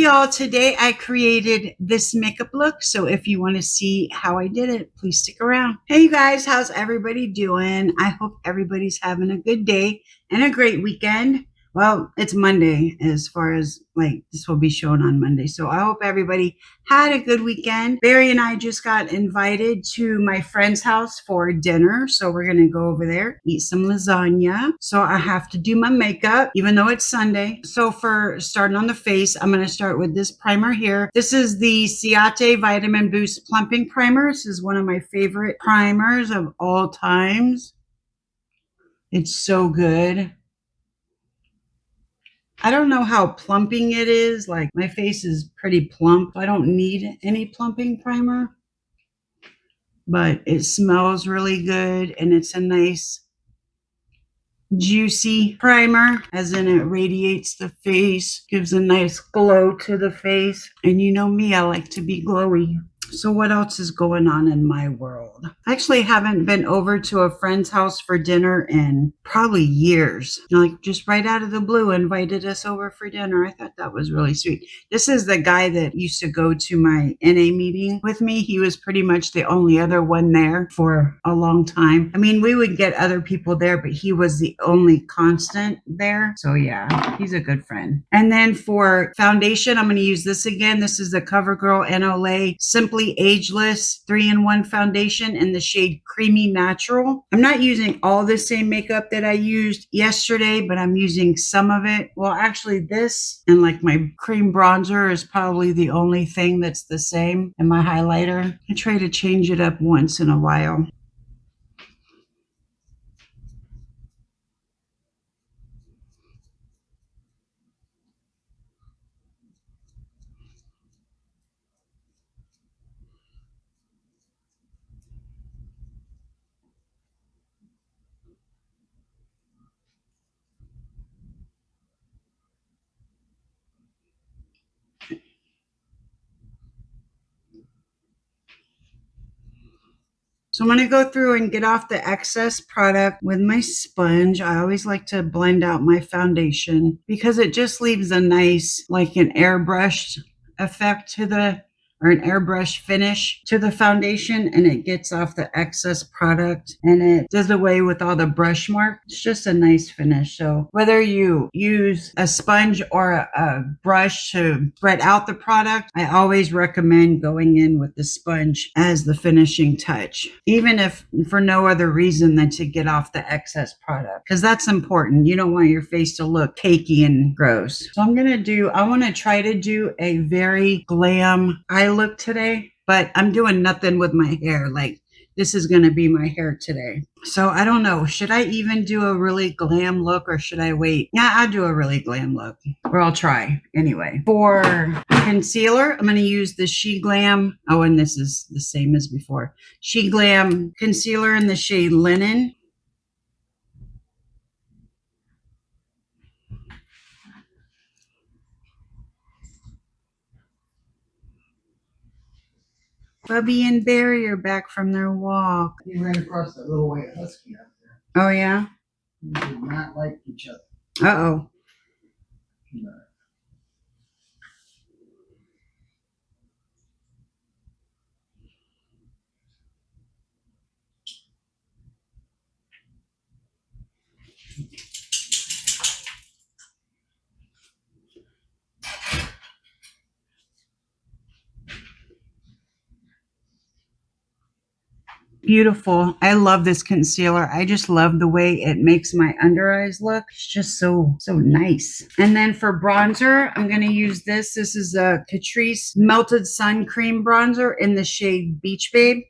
y'all. Today I created this makeup look. So if you want to see how I did it, please stick around. Hey you guys, how's everybody doing? I hope everybody's having a good day and a great weekend. Well, it's Monday as far as like this will be shown on Monday. So I hope everybody had a good weekend. Barry and I just got invited to my friend's house for dinner. So we're going to go over there, eat some lasagna. So I have to do my makeup, even though it's Sunday. So for starting on the face, I'm going to start with this primer here. This is the Ciate Vitamin Boost Plumping Primer. This is one of my favorite primers of all times. It's so good. I don't know how plumping it is. Like my face is pretty plump. I don't need any plumping primer, but it smells really good and it's a nice juicy primer, as in it radiates the face, gives a nice glow to the face. And you know me, I like to be glowy. So what else is going on in my world? I actually haven't been over to a friend's house for dinner in probably years. Like just right out of the blue invited us over for dinner. I thought that was really sweet. This is the guy that used to go to my NA meeting with me. He was pretty much the only other one there for a long time. I mean, we would get other people there, but he was the only constant there. So yeah, he's a good friend. And then for foundation, I'm going to use this again. This is the Covergirl NOLA Simply Ageless 3-in-1 foundation in the shade Creamy Natural. I'm not using all the same makeup that I used yesterday, but I'm using some of it. Well, actually this and like my cream bronzer is probably the only thing that's the same, and my highlighter. I try to change it up once in a while. So I'm going to go through and get off the excess product with my sponge. I always like to blend out my foundation because it just leaves a nice, like an airbrushed effect to the, or an airbrush finish to the foundation, and it gets off the excess product and it does away with all the brush marks. It's just a nice finish. So whether you use a sponge or a brush to spread out the product, I always recommend going in with the sponge as the finishing touch, even if for no other reason than to get off the excess product, because that's important. You don't want your face to look cakey and gross. So I'm going to I want to try to do a very glam eye look today, but I'm doing nothing with my hair. Like this is going to be my hair today. So I don't know. Should I even do a really glam look or should I wait? Yeah, I'll do a really glam look, or I'll try anyway. For concealer, I'm going to use the Sheglam. Oh, and this is the same as before. Sheglam concealer in the shade Linen. Bubby and Barry are back from their walk. He ran across that little white husky out there. Oh, yeah? They did not like each other. Uh-oh. No. Beautiful. I love this concealer. I just love the way it makes my under eyes look. It's just so nice. And then for bronzer, I'm going to use this. This is a Catrice Melted Sun Cream Bronzer in the shade Beach Babe.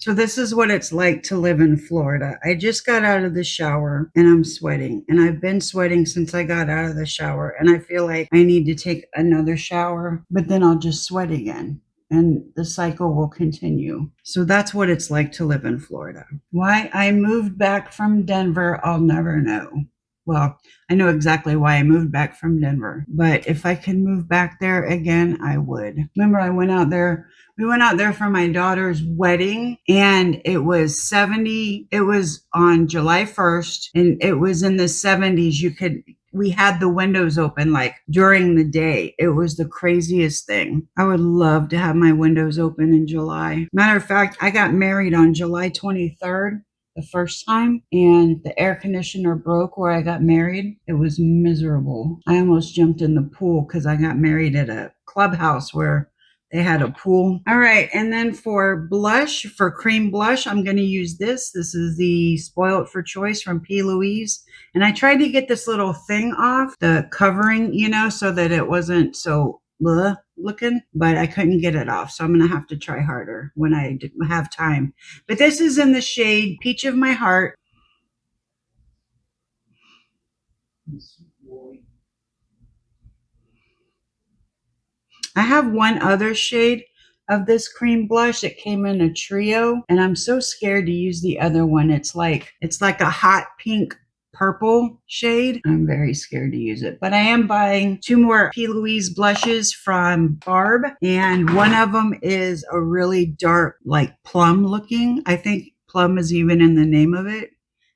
So this is what it's like to live in Florida. I just got out of the shower and I'm sweating. And I've been sweating since I got out of the shower. And I feel like I need to take another shower, but then I'll just sweat again. And the cycle will continue. So that's what it's like to live in Florida. Why I moved back from Denver, I'll never know. Well, I know exactly why I moved back from Denver, but if I could move back there again, I would. Remember, I went out there. We went out there for my daughter's wedding, and it was 70. It was on July 1st, and it was in the 70s. We had the windows open like during the day. It was the craziest thing. I would love to have my windows open in July. Matter of fact, I got married on July 23rd. The first time, and the air conditioner broke where I got married. It was miserable. I almost jumped in the pool because I got married at a clubhouse where they had a pool. All right, and then for blush, for cream blush, I'm going to use this. This is the Spoiled for Choice from P. Louise. And I tried to get this little thing off, the covering, so that it wasn't so looking, but I couldn't get it off. So I'm going to have to try harder when I have time. But this is in the shade Peach of My Heart. I have one other shade of this cream blush that came in a trio, and I'm so scared to use the other one. It's like a hot pink purple shade. I'm very scared to use it, but I am buying 2 more P. Louise blushes from Barb, and one of them is a really dark, like plum looking. I think plum is even in the name of it.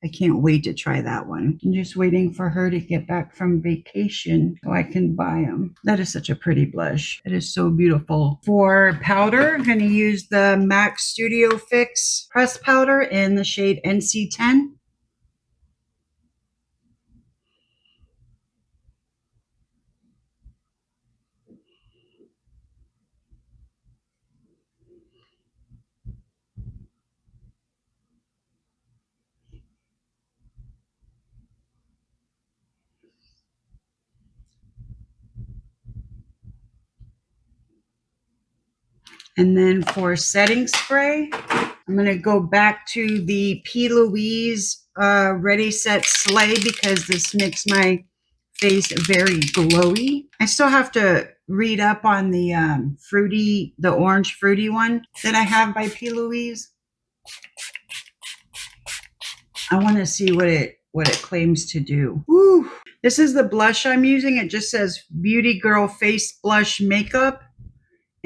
I can't wait to try that one. I'm just waiting for her to get back from vacation so I can buy them. That is such a pretty blush. It is so beautiful. For powder, I'm going to use the MAC Studio Fix pressed powder in the shade NC10. And then for setting spray, I'm going to go back to the P. Louise Ready Set Sleigh because this makes my face very glowy. I still have to read up on the the orange fruity one that I have by P. Louise. I want to see what it claims to do. Woo. This is the blush I'm using. It just says Beauty Girl Face Blush Makeup.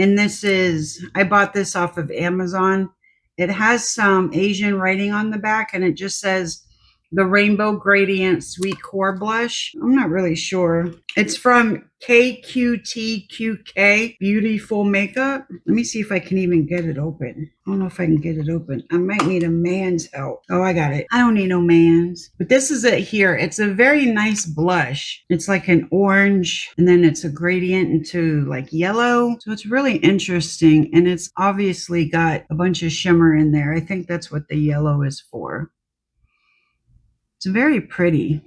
And I bought this off of Amazon. It has some Asian writing on the back, and it just says the Rainbow Gradient Sweet Core Blush. I'm not really sure. It's from KQTQK Beautiful Makeup. Let me see if I can even get it open. I don't know if I can get it open. I might need a man's help. Oh, I got it. I don't need no man's. But this is it here. It's a very nice blush. It's like an orange, and then it's a gradient into like yellow. So it's really interesting, and it's obviously got a bunch of shimmer in there. I think that's what the yellow is for. It's very pretty.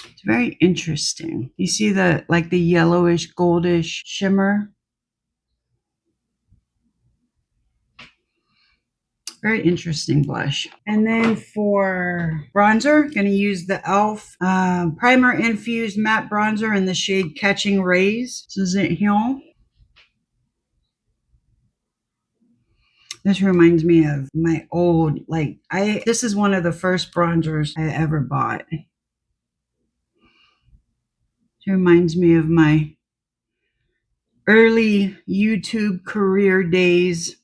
It's very interesting. You see the yellowish goldish shimmer? Very interesting blush. And then for bronzer, I'm going to use the e.l.f. Primer Infused Matte Bronzer in the shade Catching Rays. This is it here. This reminds me of my old, this is one of the first bronzers I ever bought. It reminds me of my early YouTube career days.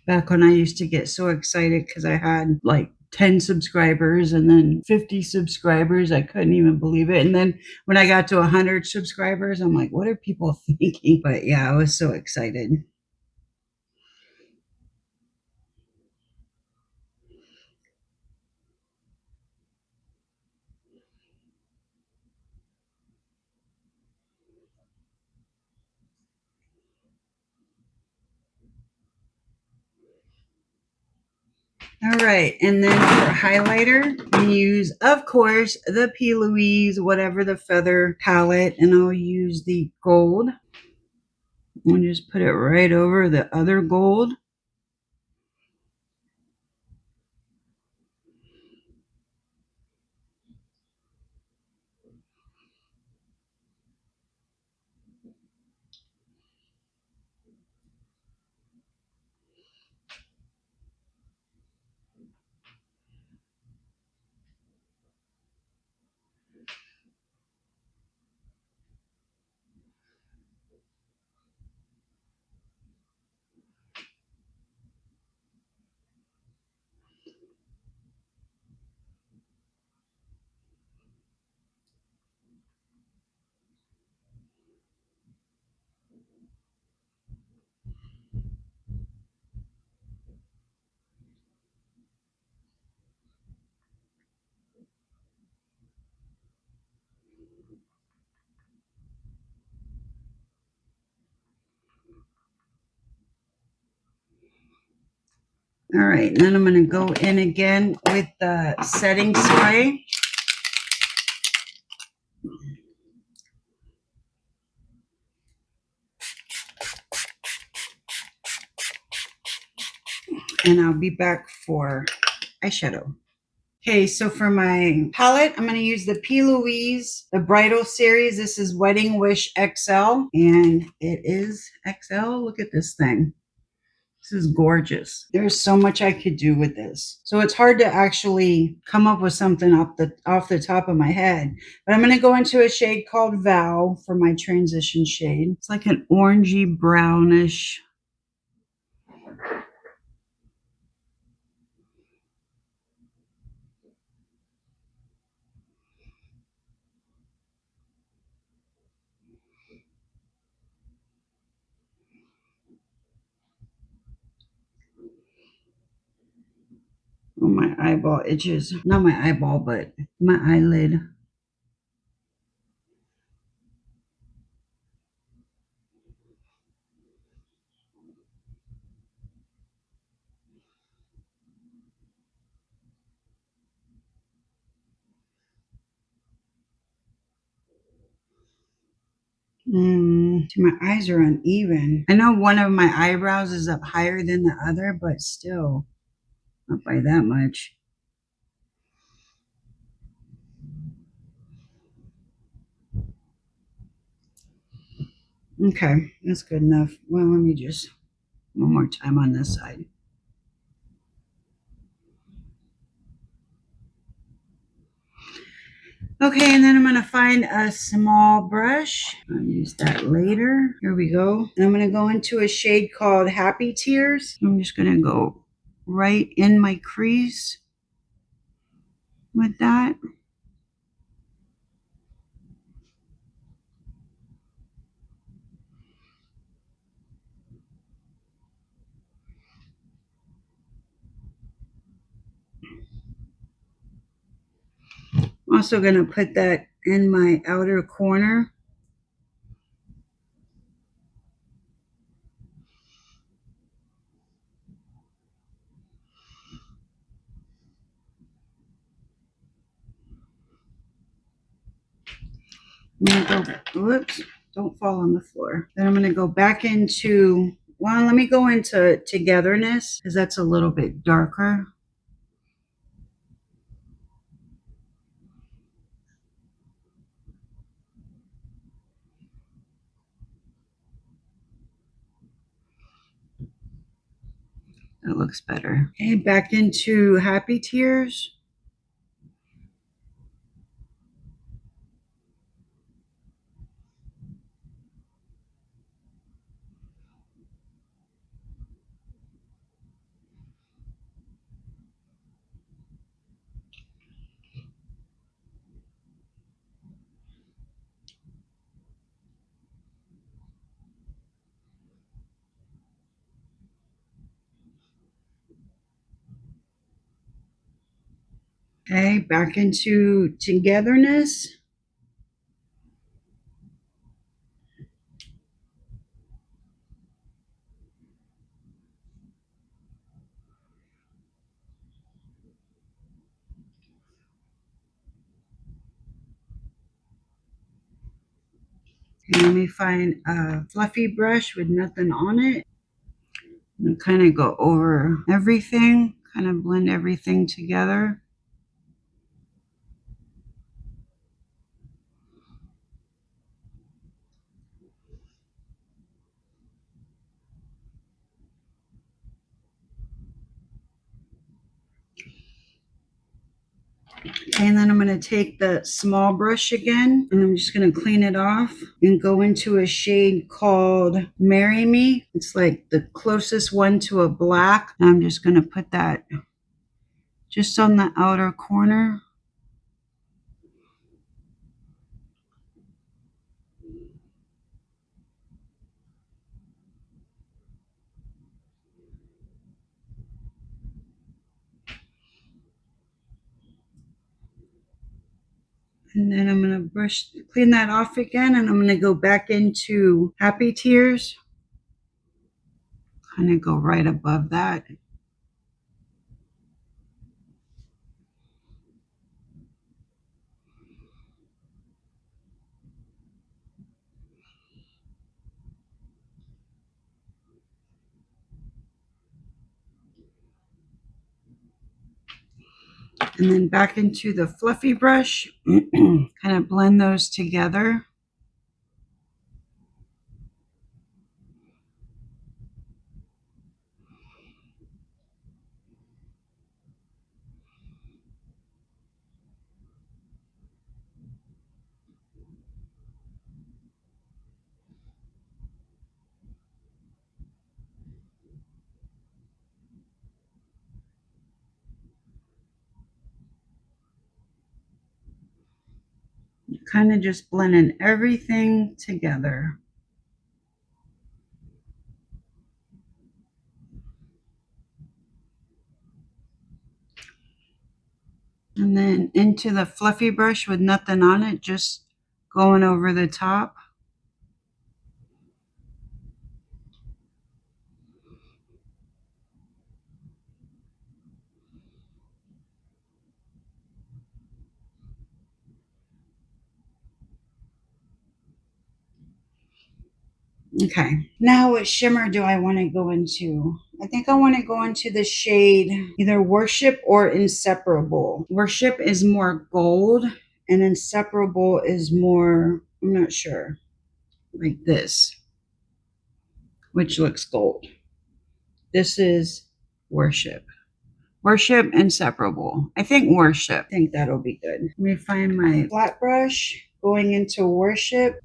Back when I used to get so excited because I had like 10 subscribers and then 50 subscribers. I couldn't even believe it. And then when I got to 100 subscribers, I'm like, what are people thinking? But yeah, I was so excited. All right, and then for highlighter, I use, of course, the Louise, whatever the feather palette, and I'll use the gold. I'll just put it right over the other gold. All right, and then I'm going to go in again with the setting spray. And I'll be back for eyeshadow. Okay, so for my palette, I'm going to use the P. Louise, the Bridal Series. This is Wedding Wish XL, and it is XL. Look at this thing. This is gorgeous. There's so much I could do with this. So it's hard to actually come up with something off the top of my head. But I'm going to go into a shade called Vow for my transition shade. It's like an orangey brownish. Oh, my eyeball itches. Not my eyeball, but my eyelid. My eyes are uneven. I know one of my eyebrows is up higher than the other, but still not by that much. Okay, that's good enough. Well, let me just one more time on this side. Okay, and then I'm going to find a small brush. I'll use that later. Here we go. And I'm going to go into a shade called Happy Tears. I'm just going to go right in my crease with that. I'm also going to put that in my outer corner. I'm going to go, whoops, don't fall on the floor. Then I'm going to go back into, well, let me go into Togetherness because that's a little bit darker. That looks better. Okay, back into Happy Tears. Okay, back into Togetherness. And let me find a fluffy brush with nothing on it. And kind of go over everything, kind of blend everything together. Okay, and then I'm going to take the small brush again, and I'm just going to clean it off and go into a shade called Marry Me. It's like the closest one to a black. And I'm just going to put that just on the outer corner. And then I'm going to clean that off again, and I'm going to go back into Happy Tears. Kind of go right above that. And then back into the fluffy brush, kind of blend those together. Kind of just blending everything together. And then into the fluffy brush with nothing on it, just going over the top. Okay, now what shimmer do I want to go into? I think I want to go into the shade either Worship or Inseparable. Worship is more gold and Inseparable is more, I'm not sure, like this, which looks gold. This is Worship. Worship, Inseparable. I think Worship. I think that'll be good. Let me find my flat brush going into Worship.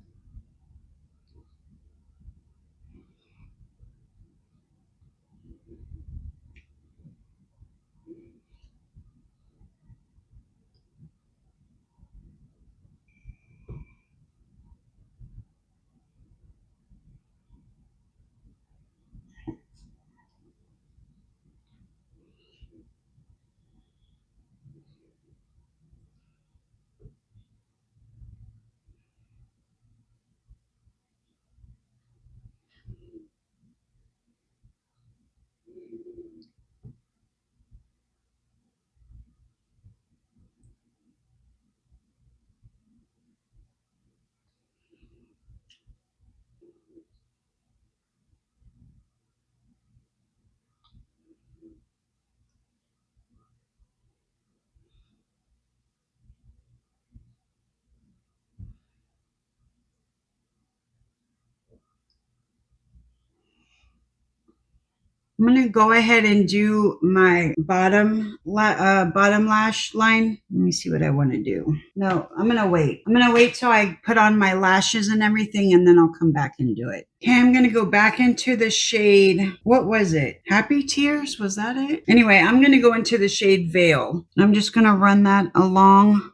I'm going to go ahead and do my bottom lash line. Let me see what I want to do. No, I'm going to wait. I'm going to wait till I put on my lashes and everything, and then I'll come back and do it. Okay, I'm going to go back into the shade. What was it? Happy Tears? Was that it? Anyway, I'm going to go into the shade Veil. I'm just going to run that along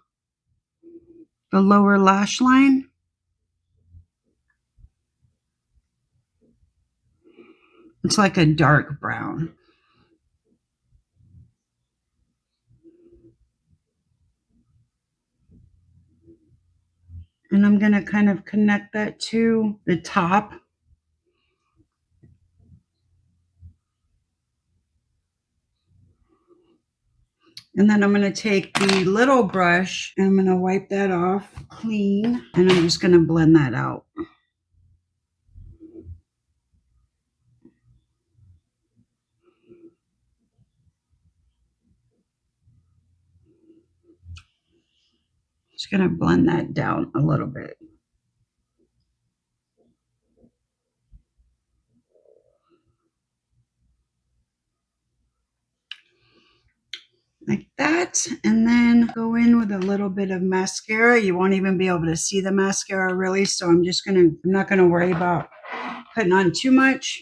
the lower lash line. It's like a dark brown. And I'm going to kind of connect that to the top. And then I'm going to take the little brush and I'm going to wipe that off clean. And I'm just going to blend that out. Just going to blend that down a little bit. Like that, and then go in with a little bit of mascara. You won't even be able to see the mascara really, so I'm not gonna worry about putting on too much.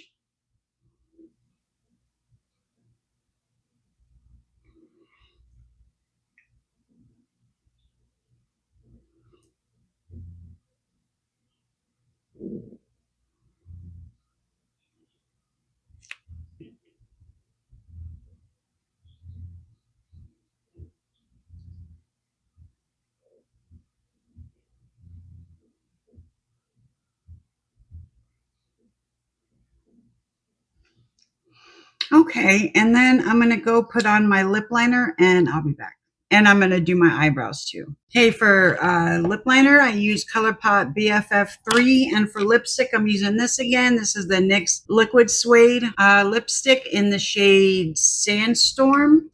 Okay, and then I'm gonna go put on my lip liner and I'll be back. And I'm gonna do my eyebrows too. Okay, for lip liner, I use Colourpop BFF3, and for lipstick, I'm using this again. This is the NYX Liquid Suede lipstick in the shade Sandstorm.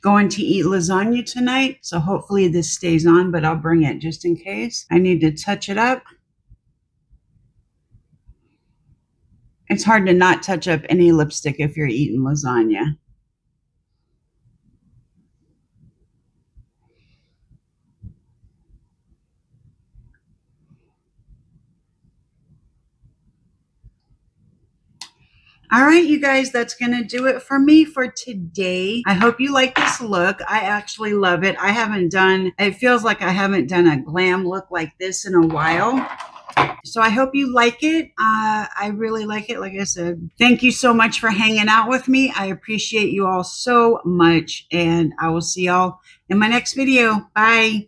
Going to eat lasagna tonight, so hopefully this stays on, but I'll bring it just in case. I need to touch it up. It's hard to not touch up any lipstick if you're eating lasagna. All right, you guys, that's going to do it for me for today. I hope you like this look. I actually love it. It feels like I haven't done a glam look like this in a while. So I hope you like it. I really like it. Like I said, thank you so much for hanging out with me. I appreciate you all so much, and I will see y'all in my next video. Bye.